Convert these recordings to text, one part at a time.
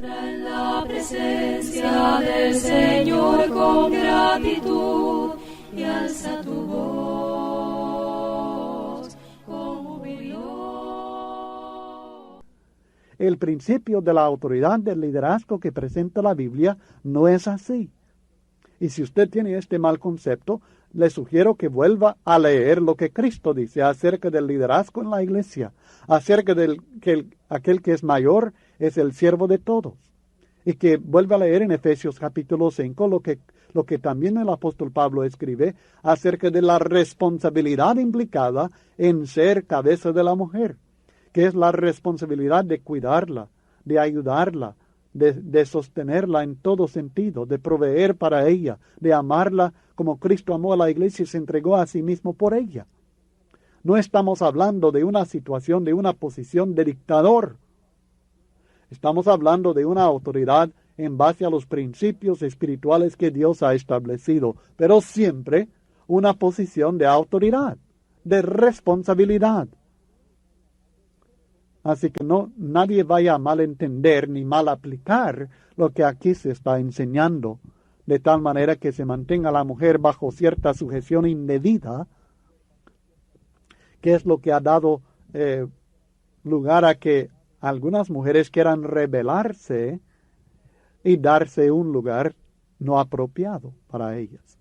En la presencia del Señor con gratitud y alza tu voz con jubileo. El principio de la autoridad del liderazgo que presenta la Biblia no es así. Y si usted tiene este mal concepto, le sugiero que vuelva a leer lo que Cristo dice acerca del liderazgo en la iglesia, acerca del que aquel que es mayor es el siervo de todos. Y que vuelva a leer en Efesios capítulo 5 lo que también el apóstol Pablo escribe acerca de la responsabilidad implicada en ser cabeza de la mujer, que es la responsabilidad de cuidarla, de ayudarla, de sostenerla en todo sentido, de proveer para ella, de amarla como Cristo amó a la iglesia y se entregó a sí mismo por ella. No estamos hablando de una situación, de una posición de dictador. Estamos hablando de una autoridad en base a los principios espirituales que Dios ha establecido, pero siempre una posición de autoridad, de responsabilidad. Así que nadie vaya a malentender ni mal aplicar lo que aquí se está enseñando, de tal manera que se mantenga la mujer bajo cierta sujeción indebida, que es lo que ha dado lugar a que algunas mujeres quieran rebelarse y darse un lugar no apropiado para ellas.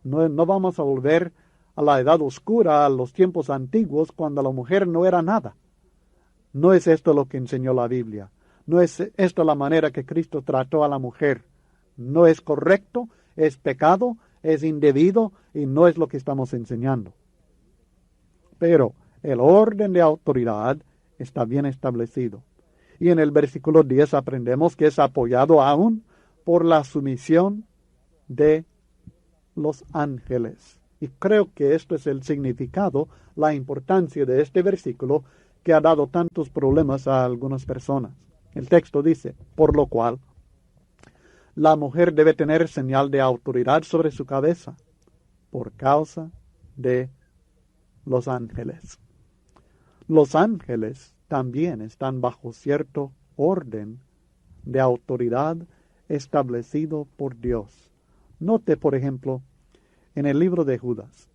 No vamos a volver a la edad oscura, a los tiempos antiguos, cuando la mujer no era nada. No es esto lo que enseñó la Biblia. No es esto la manera que Cristo trató a la mujer. No es correcto, es pecado, es indebido y no es lo que estamos enseñando. Pero el orden de autoridad está bien establecido. Y en el versículo 10 aprendemos que es apoyado aún por la sumisión de los ángeles. Y creo que esto es el significado, la importancia de este versículo que ha dado tantos problemas a algunas personas. El texto dice, por lo cual, la mujer debe tener señal de autoridad sobre su cabeza, por causa de los ángeles. Los ángeles también están bajo cierto orden de autoridad establecido por Dios. Note, por ejemplo, en el libro de Judas,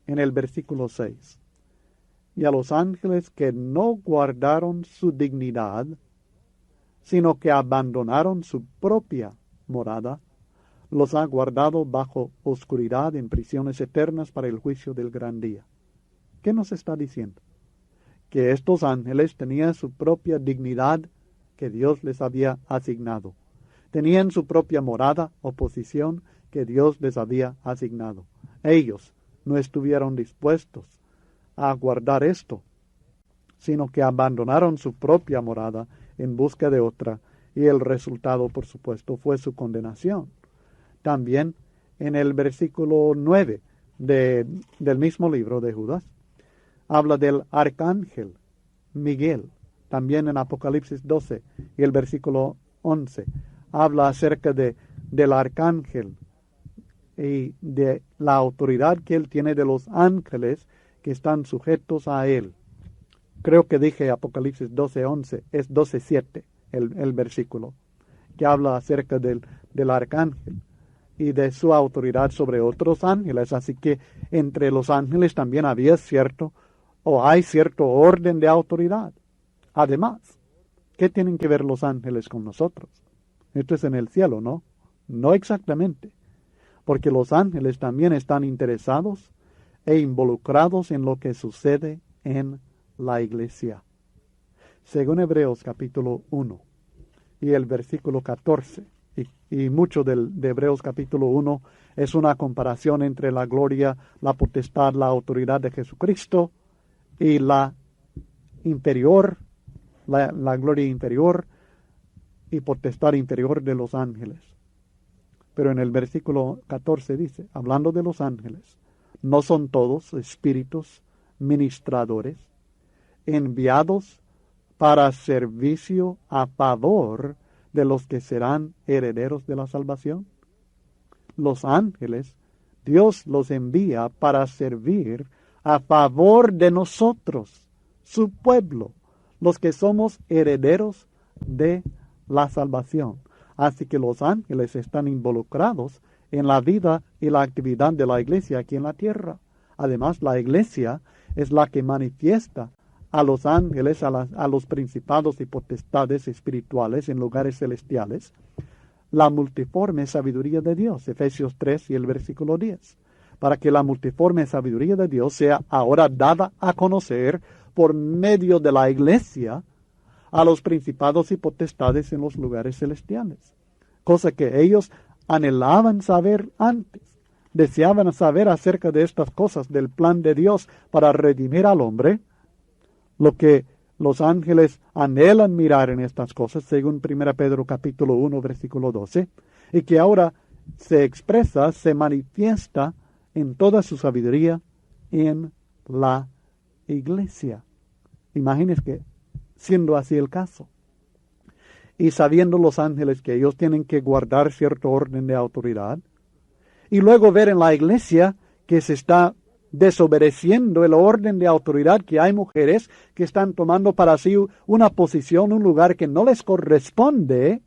en el versículo 6, y a los ángeles que no guardaron su dignidad, sino que abandonaron su propia morada, los ha guardado bajo oscuridad en prisiones eternas para el juicio del gran día. ¿Qué nos está diciendo? Que estos ángeles tenían su propia dignidad que Dios les había asignado. Tenían su propia morada o posición que Dios les había asignado. Ellos no estuvieron dispuestos a guardar esto, sino que abandonaron su propia morada en busca de otra, y el resultado, por supuesto, fue su condenación. También en el versículo 9 del mismo libro de Judas, habla del arcángel Miguel. También en Apocalipsis 12 y el versículo 11, habla acerca del arcángel y de la autoridad que él tiene de los ángeles que están sujetos a él. Creo que dije Apocalipsis 12:11, es 12:7 el versículo, que habla acerca del arcángel y de su autoridad sobre otros ángeles. Así que entre los ángeles también había hay cierto orden de autoridad. Además, ¿qué tienen que ver los ángeles con nosotros? Esto es en el cielo, ¿no? No exactamente, porque los ángeles también están interesados e involucrados en lo que sucede en la iglesia. Según Hebreos capítulo 1 y el versículo 14, y mucho de Hebreos capítulo 1 es una comparación entre la gloria, la potestad, la autoridad de Jesucristo y la inferior, la gloria inferior y potestad inferior de los ángeles. Pero en el versículo 14 dice, hablando de los ángeles, ¿no son todos espíritus ministradores, enviados para servicio a favor de los que serán herederos de la salvación? Los ángeles, Dios los envía para servir a favor de nosotros, su pueblo, los que somos herederos de la salvación. Así que los ángeles están involucrados en la vida y la actividad de la iglesia aquí en la tierra. Además, la iglesia es la que manifiesta a los ángeles, a los principados y potestades espirituales en lugares celestiales, la multiforme sabiduría de Dios, Efesios 3 y el versículo 10, para que la multiforme sabiduría de Dios sea ahora dada a conocer por medio de la iglesia a los principados y potestades en los lugares celestiales, cosa que ellos anhelaban saber antes, deseaban saber acerca de estas cosas del plan de Dios para redimir al hombre, lo que los ángeles anhelan mirar en estas cosas, según 1 Pedro capítulo 1, versículo 12, y que ahora se expresa, se manifiesta en toda su sabiduría en la iglesia. Imagínense que siendo así el caso, y sabiendo los ángeles que ellos tienen que guardar cierto orden de autoridad, y luego ver en la iglesia que se está desobedeciendo el orden de autoridad, que hay mujeres que están tomando para sí una posición, un lugar que no les corresponde,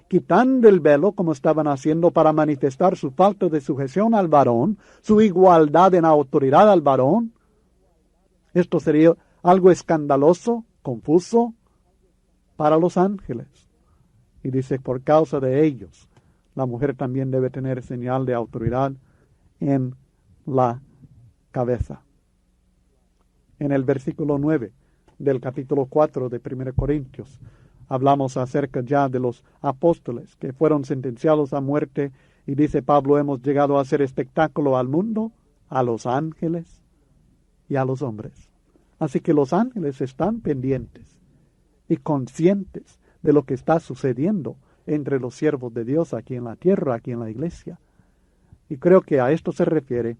quitando el velo como estaban haciendo para manifestar su falta de sujeción al varón, su igualdad en autoridad al varón. Esto sería algo escandaloso, confuso para los ángeles. Y dice, por causa de ellos, la mujer también debe tener señal de autoridad en la cabeza. En el versículo 9 del capítulo 4 de 1 Corintios, hablamos acerca ya de los apóstoles que fueron sentenciados a muerte, y dice Pablo, hemos llegado a hacer espectáculo al mundo, a los ángeles y a los hombres. Así que los ángeles están pendientes y conscientes de lo que está sucediendo entre los siervos de Dios aquí en la tierra, aquí en la iglesia. Y creo que a esto se refiere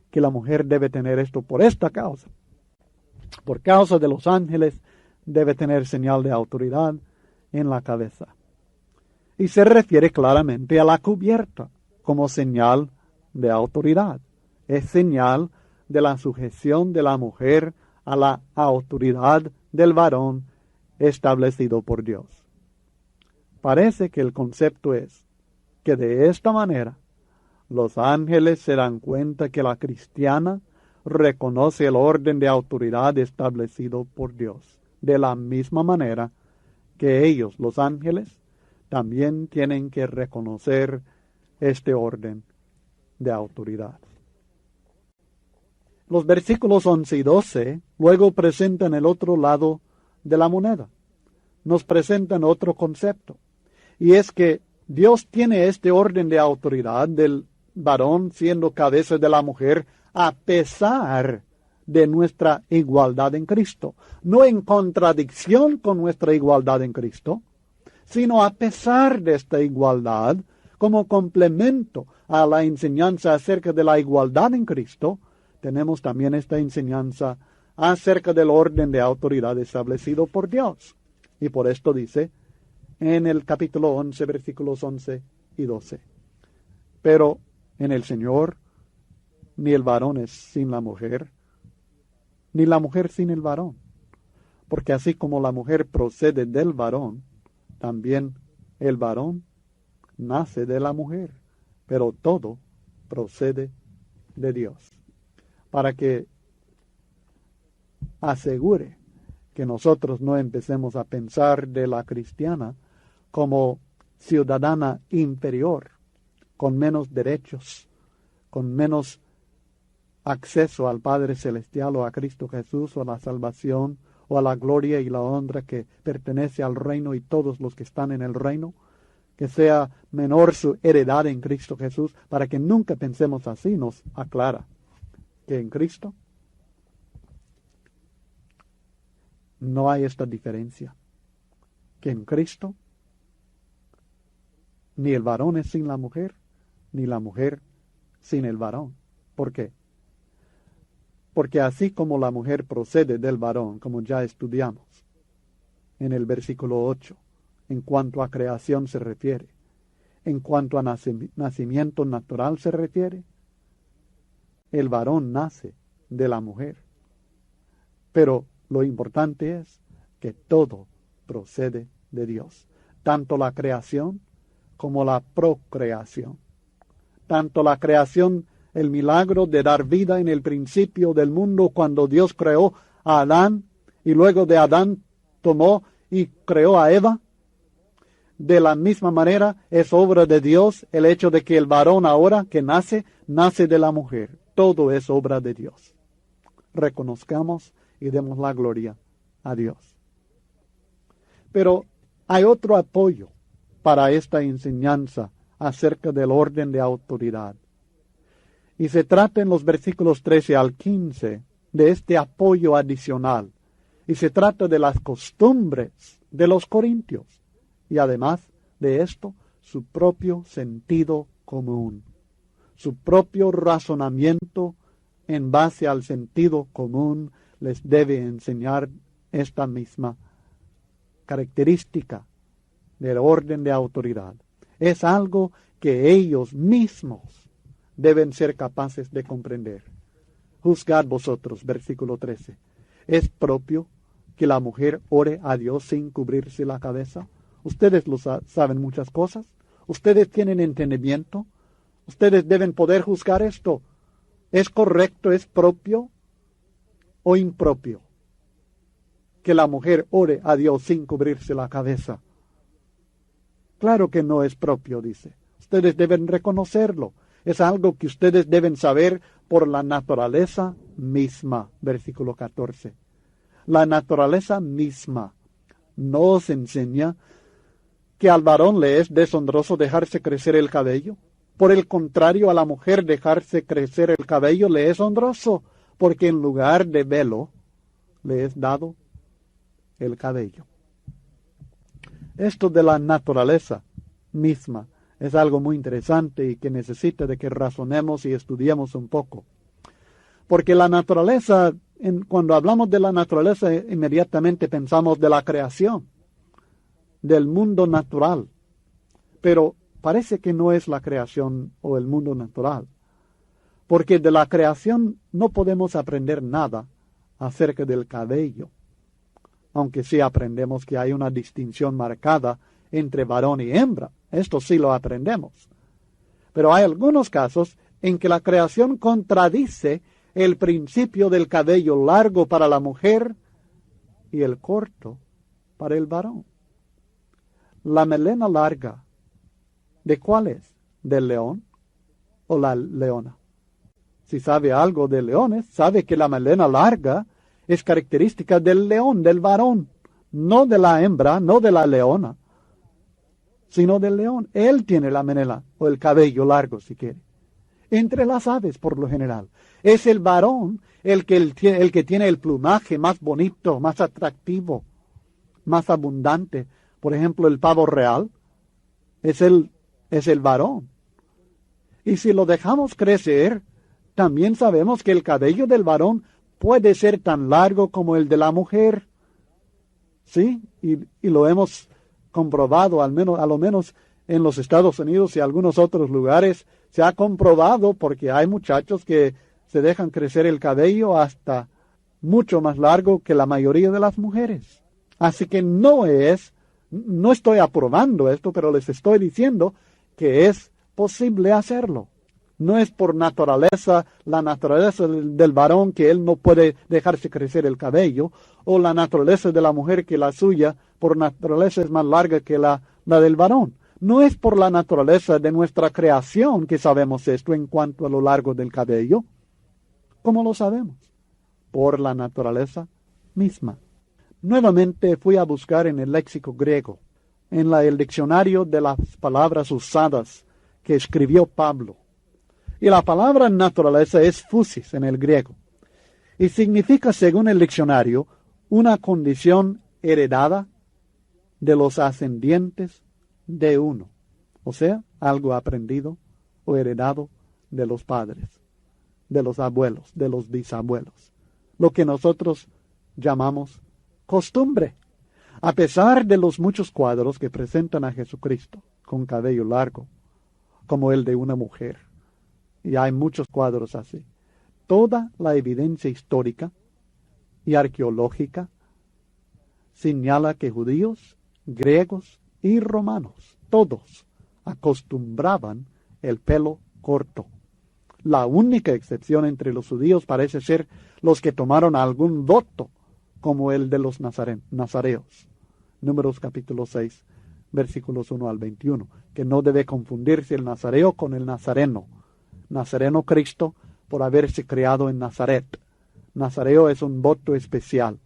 que la mujer debe tener esto por esta causa. Por causa de los ángeles debe tener señal de autoridad en la cabeza. Y se refiere claramente a la cubierta como señal de autoridad. Es señal de la sujeción de la mujer a la autoridad del varón establecido por Dios. Parece que el concepto es que de esta manera los ángeles se dan cuenta que la cristiana reconoce el orden de autoridad establecido por Dios. De la misma manera que ellos, los ángeles, también tienen que reconocer este orden de autoridad. Los versículos 11 y 12 luego presentan el otro lado de la moneda. Nos presentan otro concepto. Y es que Dios tiene este orden de autoridad del varón siendo cabeza de la mujer a pesar de nuestra igualdad en Cristo. No en contradicción con nuestra igualdad en Cristo, sino a pesar de esta igualdad, como complemento a la enseñanza acerca de la igualdad en Cristo, tenemos también esta enseñanza acerca del orden de autoridad establecido por Dios. Y por esto dice en el capítulo 11, versículos 11 y 12. Pero en el Señor, ni el varón es sin la mujer, ni la mujer sin el varón. Porque así como la mujer procede del varón, también el varón nace de la mujer. Pero todo procede de Dios. Para que asegure que nosotros no empecemos a pensar de la cristiana como ciudadana inferior, con menos derechos, con menos acceso al Padre Celestial o a Cristo Jesús o a la salvación o a la gloria y la honra que pertenece al reino y todos los que están en el reino, que sea menor su heredad en Cristo Jesús, para que nunca pensemos así. Nos aclara que en Cristo no hay esta diferencia, que en Cristo ni el varón es sin la mujer, ni la mujer sin el varón. ¿Por qué? Porque así como la mujer procede del varón, como ya estudiamos en el versículo 8, en cuanto a creación se refiere, en cuanto a nacimiento natural se refiere, el varón nace de la mujer. Pero lo importante es que todo procede de Dios. Tanto la creación como la procreación. Tanto la creación, el milagro de dar vida en el principio del mundo cuando Dios creó a Adán y luego de Adán tomó y creó a Eva. De la misma manera es obra de Dios el hecho de que el varón ahora que nace de la mujer. Todo es obra de Dios. Reconozcamos y demos la gloria a Dios. Pero hay otro apoyo para esta enseñanza acerca del orden de autoridad. Y se trata en los versículos 13 al 15 de este apoyo adicional. Y se trata de las costumbres de los corintios. Y además de esto, su propio sentido común. Su propio razonamiento en base al sentido común les debe enseñar esta misma característica del orden de autoridad. Es algo que ellos mismos deben ser capaces de comprender. Juzgad vosotros, versículo 13. ¿Es propio que la mujer ore a Dios sin cubrirse la cabeza? Ustedes lo saben muchas cosas. Ustedes tienen entendimiento. Ustedes deben poder juzgar esto. ¿Es correcto, es propio o impropio que la mujer ore a Dios sin cubrirse la cabeza? Claro que no es propio, dice. Ustedes deben reconocerlo. Es algo que ustedes deben saber por la naturaleza misma. Versículo 14. La naturaleza misma nos enseña que al varón le es deshonroso dejarse crecer el cabello. Por el contrario, a la mujer dejarse crecer el cabello le es honroso, porque en lugar de velo le es dado el cabello. Esto de la naturaleza misma es algo muy interesante y que necesita de que razonemos y estudiemos un poco. Porque la naturaleza, cuando hablamos de la naturaleza, inmediatamente pensamos de la creación, del mundo natural. Pero parece que no es la creación o el mundo natural. Porque de la creación no podemos aprender nada acerca del cabello. Aunque sí aprendemos que hay una distinción marcada entre varón y hembra. Esto sí lo aprendemos. Pero hay algunos casos en que la creación contradice el principio del cabello largo para la mujer y el corto para el varón. La melena larga, ¿de cuál es? ¿Del león o la leona? Si sabe algo de leones, sabe que la melena larga es característica del león, del varón, no de la hembra, no de la leona, sino del león. Él tiene la melena o el cabello largo, si quiere. Entre las aves, por lo general. Es el varón el que tiene el plumaje más bonito, más atractivo, más abundante. Por ejemplo, el pavo real es el varón. Y si lo dejamos crecer, también sabemos que el cabello del varón puede ser tan largo como el de la mujer. ¿Sí? Y lo hemos comprobado, a lo menos en los Estados Unidos y algunos otros lugares, se ha comprobado porque hay muchachos que se dejan crecer el cabello hasta mucho más largo que la mayoría de las mujeres. Así que no estoy aprobando esto, pero les estoy diciendo que es posible hacerlo. No es por naturaleza, la naturaleza del varón que él no puede dejarse crecer el cabello, o la naturaleza de la mujer que la suya por naturaleza es más larga que la del varón. No es por la naturaleza de nuestra creación que sabemos esto en cuanto a lo largo del cabello. ¿Cómo lo sabemos? Por la naturaleza misma. Nuevamente fui a buscar en el léxico griego, en el diccionario de las palabras usadas que escribió Pablo. Y la palabra naturaleza es physis en el griego. Y significa, según el diccionario, una condición heredada de los ascendientes de uno. O sea, algo aprendido o heredado de los padres, de los abuelos, de los bisabuelos. Lo que nosotros llamamos costumbre. A pesar de los muchos cuadros que presentan a Jesucristo con cabello largo, como el de una mujer, y hay muchos cuadros así, toda la evidencia histórica y arqueológica señala que judíos, griegos y romanos, todos acostumbraban el pelo corto. La única excepción entre los judíos parece ser los que tomaron algún voto, como el de los nazareos. Números capítulo 6, versículos 1 al 21, que no debe confundirse el nazareo con el nazareno. Nazareno Cristo por haberse criado en Nazaret. Nazareo es un voto especial.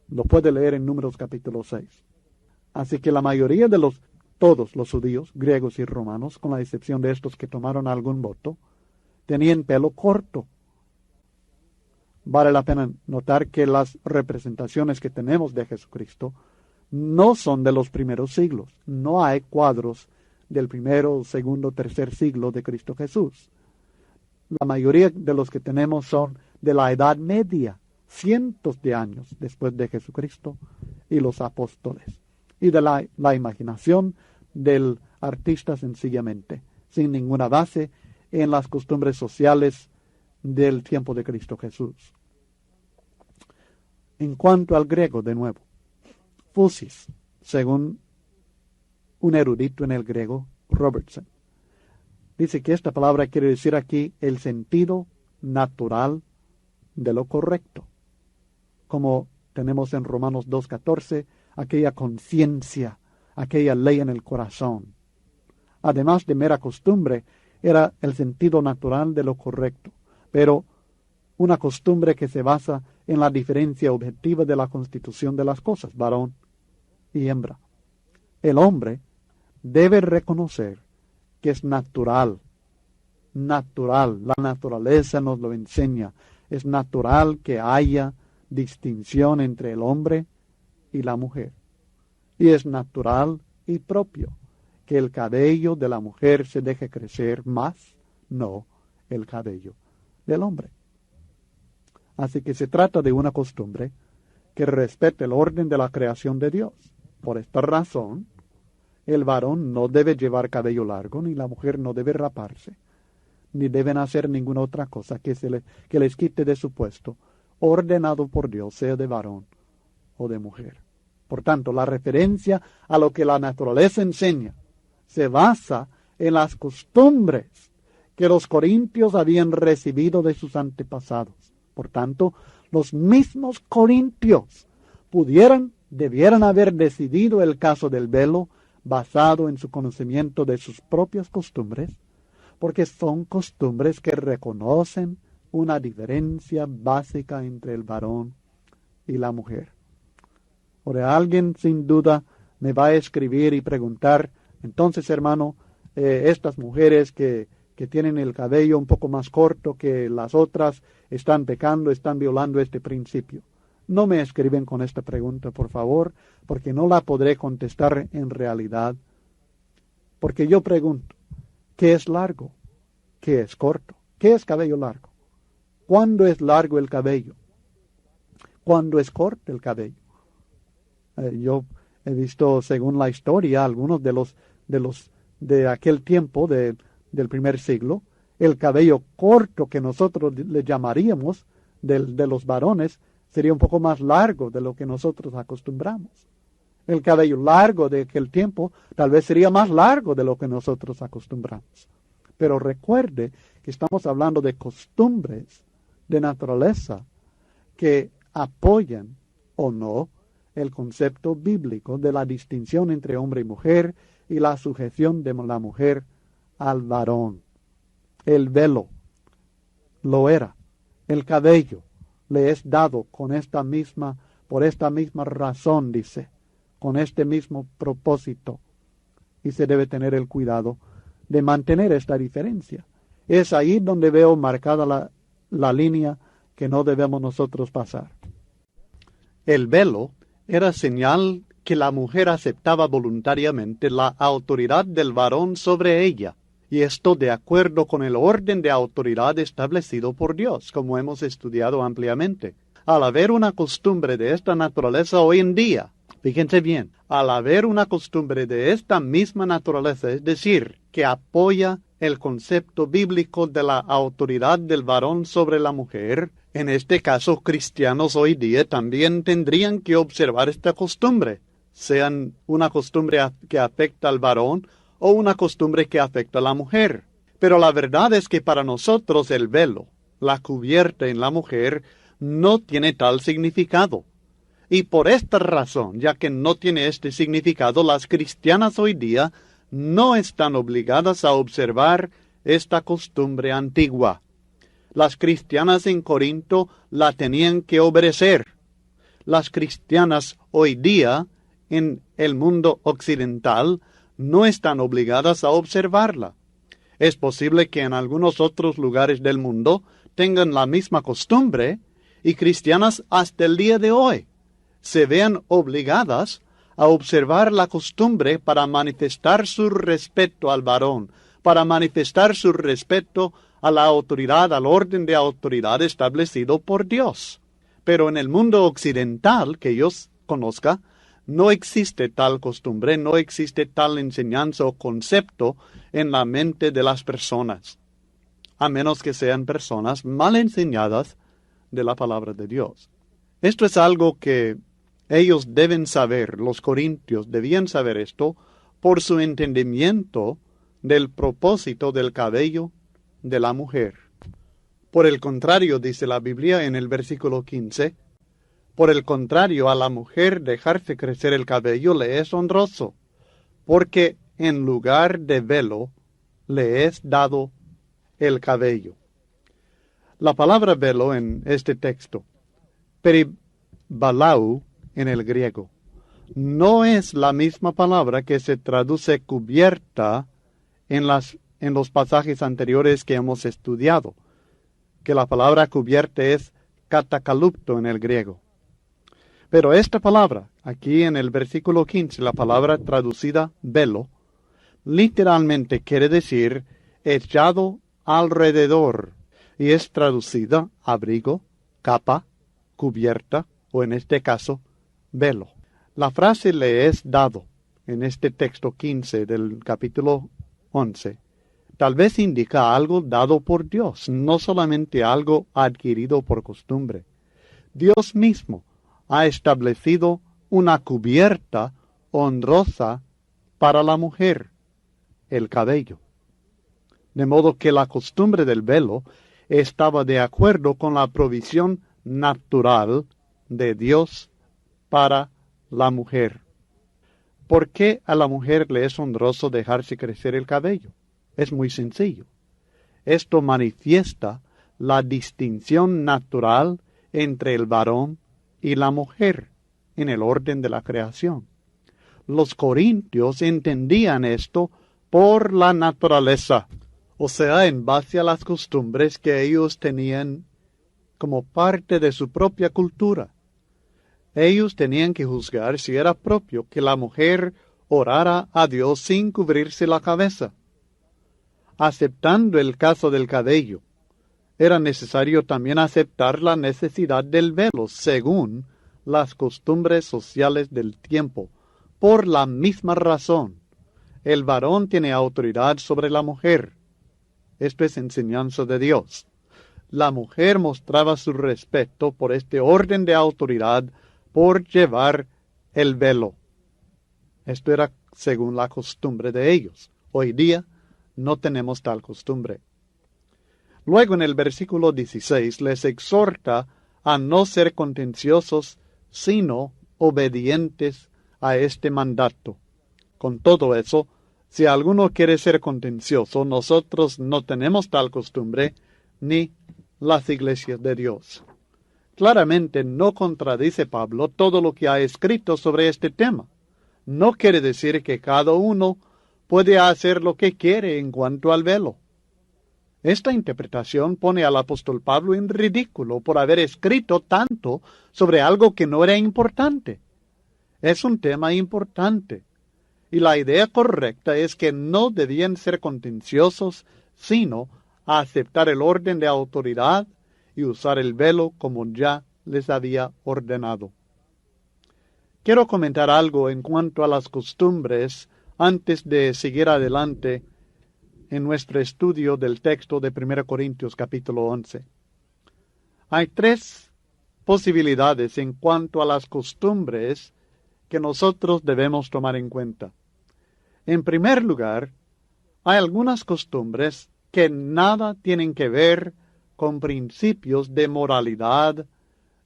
Lo puede leer en Números capítulo 6. Así que la mayoría de todos los judíos, griegos y romanos, con la excepción de estos que tomaron algún voto, tenían pelo corto. Vale la pena notar que las representaciones que tenemos de Jesucristo no son de los primeros siglos. No hay cuadros del primero, segundo, tercer siglo de Cristo Jesús. La mayoría de los que tenemos son de la Edad Media, cientos de años después de Jesucristo y los apóstoles, y de la imaginación del artista sencillamente, sin ninguna base en las costumbres sociales del tiempo de Cristo Jesús. En cuanto al griego, de nuevo, phusis, según un erudito en el griego, Robertson, dice que esta palabra quiere decir aquí el sentido natural de lo correcto, como tenemos en Romanos 2:14, aquella conciencia, aquella ley en el corazón. Además de mera costumbre, era el sentido natural de lo correcto, pero una costumbre que se basa en la diferencia objetiva de la constitución de las cosas, varón y hembra. El hombre debe reconocer que es natural, la naturaleza nos lo enseña, es natural que haya distinción entre el hombre y la mujer, y es natural y propio que el cabello de la mujer se deje crecer más, no el cabello del hombre. Así que se trata de una costumbre que respete el orden de la creación de Dios. Por esta razón, el varón no debe llevar cabello largo, ni la mujer no debe raparse, ni deben hacer ninguna otra cosa que les quite de su puesto, ordenado por Dios, sea de varón o de mujer. Por tanto, la referencia a lo que la naturaleza enseña se basa en las costumbres que los corintios habían recibido de sus antepasados. Por tanto, los mismos corintios debieran haber decidido el caso del velo basado en su conocimiento de sus propias costumbres, porque son costumbres que reconocen una diferencia básica entre el varón y la mujer. Ahora, alguien sin duda me va a escribir y preguntar, entonces, hermano, estas mujeres que tienen el cabello un poco más corto que las otras, están pecando, están violando este principio. No me escriben con esta pregunta, por favor, porque no la podré contestar en realidad. Porque yo pregunto, ¿qué es largo? ¿Qué es corto? ¿Qué es cabello largo? ¿Cuándo es largo el cabello? ¿Cuándo es corto el cabello? Yo he visto, según la historia, algunos de aquel tiempo, del primer siglo, el cabello corto que nosotros le llamaríamos de los varones sería un poco más largo de lo que nosotros acostumbramos. El cabello largo de aquel tiempo tal vez sería más largo de lo que nosotros acostumbramos. Pero recuerde que estamos hablando de costumbres de naturaleza que apoyan o no el concepto bíblico de la distinción entre hombre y mujer y la sujeción de la mujer al varón. El velo lo era, el cabello le es dado por esta misma razón, dice, con este mismo propósito, y se debe tener el cuidado de mantener esta diferencia. Es ahí donde veo marcada la línea que no debemos nosotros pasar. El velo era señal que la mujer aceptaba voluntariamente la autoridad del varón sobre ella, y esto de acuerdo con el orden de autoridad establecido por Dios, como hemos estudiado ampliamente. Al haber una costumbre de esta naturaleza hoy en día, Fíjense bien, al haber una costumbre de esta misma naturaleza, es decir, que apoya el concepto bíblico de la autoridad del varón sobre la mujer, en este caso cristianos hoy día también tendrían que observar esta costumbre, sean una costumbre que afecta al varón o una costumbre que afecta a la mujer. Pero la verdad es que para nosotros el velo, la cubierta en la mujer, no tiene tal significado. Y por esta razón, ya que no tiene este significado, las cristianas hoy día no están obligadas a observar esta costumbre antigua. Las cristianas en Corinto la tenían que obedecer. Las cristianas hoy día, en el mundo occidental, no están obligadas a observarla. Es posible que en algunos otros lugares del mundo tengan la misma costumbre y cristianas hasta el día de hoy se vean obligadas a observar la costumbre para manifestar su respeto al varón, para manifestar su respeto a la autoridad, al orden de autoridad establecido por Dios. Pero en el mundo occidental, que yo conozca, no existe tal costumbre, no existe tal enseñanza o concepto en la mente de las personas, a menos que sean personas mal enseñadas de la palabra de Dios. Esto es algo que ellos deben saber, los corintios debían saber esto por su entendimiento del propósito del cabello de la mujer. Por el contrario, dice la Biblia en el versículo 15, por el contrario, a la mujer dejarse crecer el cabello le es honroso, porque en lugar de velo le es dado el cabello. La palabra velo en este texto, peribalau en el griego, no es la misma palabra que se traduce cubierta en los pasajes anteriores que hemos estudiado, que la palabra cubierta es katakalupto en el griego. Pero esta palabra, aquí en el versículo 15, la palabra traducida velo, literalmente quiere decir echado alrededor, y es traducida abrigo, capa, cubierta, o en este caso, velo. La frase le es dado, en este texto 15 del capítulo 11, tal vez indica algo dado por Dios, no solamente algo adquirido por costumbre. Dios mismo ha establecido una cubierta honrosa para la mujer, el cabello. De modo que la costumbre del velo estaba de acuerdo con la provisión natural de Dios para la mujer. ¿Por qué a la mujer le es honroso dejarse crecer el cabello? Es muy sencillo. Esto manifiesta la distinción natural entre el varón y la mujer en el orden de la creación. Los corintios entendían esto por la naturaleza, o sea, en base a las costumbres que ellos tenían como parte de su propia cultura. Ellos tenían que juzgar si era propio que la mujer orara a Dios sin cubrirse la cabeza. Aceptando el caso del cabello, era necesario también aceptar la necesidad del velo según las costumbres sociales del tiempo. Por la misma razón, el varón tiene autoridad sobre la mujer. Esto es enseñanza de Dios. La mujer mostraba su respeto por este orden de autoridad por llevar el velo. Esto era según la costumbre de ellos. Hoy día no tenemos tal costumbre. Luego en el versículo 16 les exhorta a no ser contenciosos, sino obedientes a este mandato. Con todo eso, si alguno quiere ser contencioso, nosotros no tenemos tal costumbre, ni las iglesias de Dios. Claramente no contradice Pablo todo lo que ha escrito sobre este tema. No quiere decir que cada uno puede hacer lo que quiere en cuanto al velo. Esta interpretación pone al apóstol Pablo en ridículo por haber escrito tanto sobre algo que no era importante. Es un tema importante, y la idea correcta es que no debían ser contenciosos, sino a aceptar el orden de autoridad y usar el velo como ya les había ordenado. Quiero comentar algo en cuanto a las costumbres antes de seguir adelante en nuestro estudio del texto de 1 Corintios capítulo 11. Hay tres posibilidades en cuanto a las costumbres que nosotros debemos tomar en cuenta. En primer lugar, hay algunas costumbres que nada tienen que ver con principios de moralidad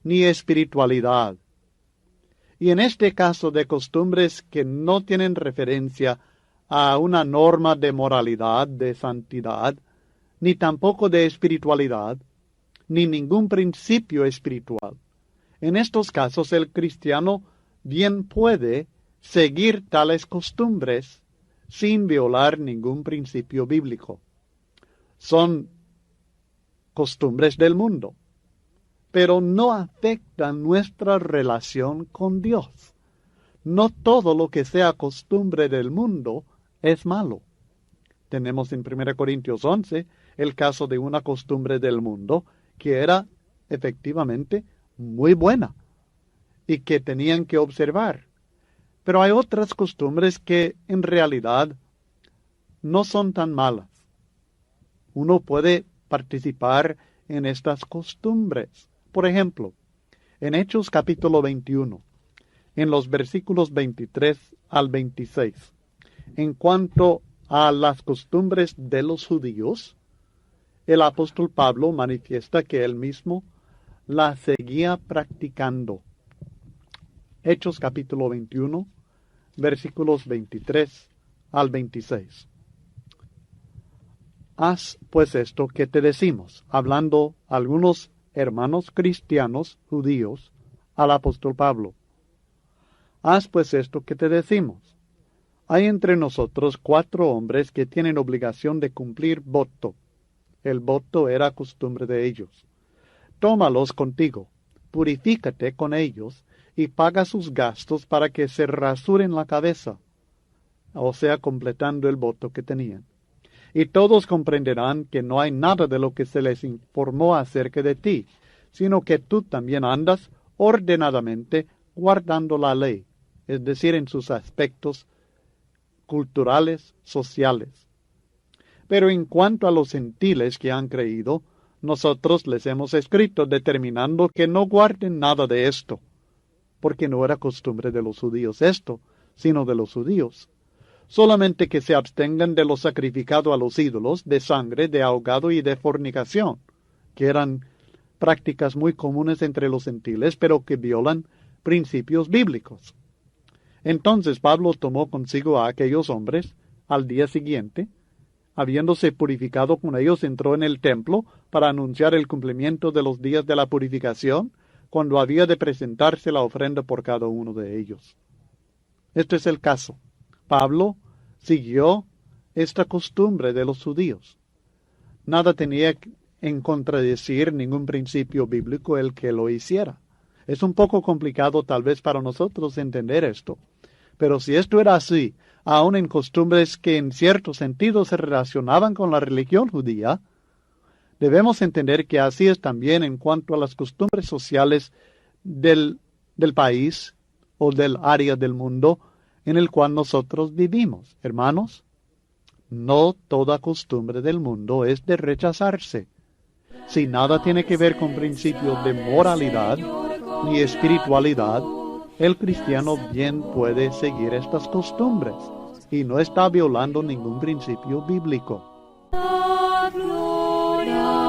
ni espiritualidad. Y en este caso de costumbres que no tienen referencia a una norma de moralidad, de santidad, ni tampoco de espiritualidad, ni ningún principio espiritual. En estos casos el cristiano bien puede seguir tales costumbres sin violar ningún principio bíblico. Son costumbres del mundo, pero no afectan nuestra relación con Dios. No todo lo que sea costumbre del mundo es malo. Tenemos en 1 Corintios 11 el caso de una costumbre del mundo que era efectivamente muy buena y que tenían que observar. Pero hay otras costumbres que en realidad no son tan malas. Uno puede participar en estas costumbres. Por ejemplo, en Hechos capítulo 21, en los versículos 23 al 26, en cuanto a las costumbres de los judíos, el apóstol Pablo manifiesta que él mismo las seguía practicando. Hechos capítulo 21, versículos 23 al 26. Haz pues esto que te decimos, hablando algunos hermanos cristianos judíos al apóstol Pablo. Haz pues esto que te decimos. Hay entre nosotros 4 hombres que tienen obligación de cumplir voto. El voto era costumbre de ellos. Tómalos contigo, purifícate con ellos y paga sus gastos para que se rasuren la cabeza, o sea, completando el voto que tenían. Y todos comprenderán que no hay nada de lo que se les informó acerca de ti, sino que tú también andas ordenadamente guardando la ley, es decir, en sus aspectos culturales, sociales. Pero en cuanto a los gentiles que han creído, nosotros les hemos escrito determinando que no guarden nada de esto, porque no era costumbre de los judíos esto, sino de los judíos. Solamente que se abstengan de lo sacrificado a los ídolos, de sangre, de ahogado y de fornicación, que eran prácticas muy comunes entre los gentiles, pero que violan principios bíblicos. Entonces Pablo tomó consigo a aquellos hombres al día siguiente. Habiéndose purificado con ellos, entró en el templo para anunciar el cumplimiento de los días de la purificación, cuando había de presentarse la ofrenda por cada uno de ellos. Este es el caso. Pablo siguió esta costumbre de los judíos. Nada tenía en contradecir ningún principio bíblico el que lo hiciera. Es un poco complicado tal vez para nosotros entender esto, pero si esto era así, aun en costumbres que en cierto sentido se relacionaban con la religión judía, debemos entender que así es también en cuanto a las costumbres sociales del país o del área del mundo en el cual nosotros vivimos. Hermanos, no toda costumbre del mundo es de rechazarse. Si nada tiene que ver con principios de moralidad ni espiritualidad, el cristiano bien puede seguir estas costumbres y no está violando ningún principio bíblico. Gloria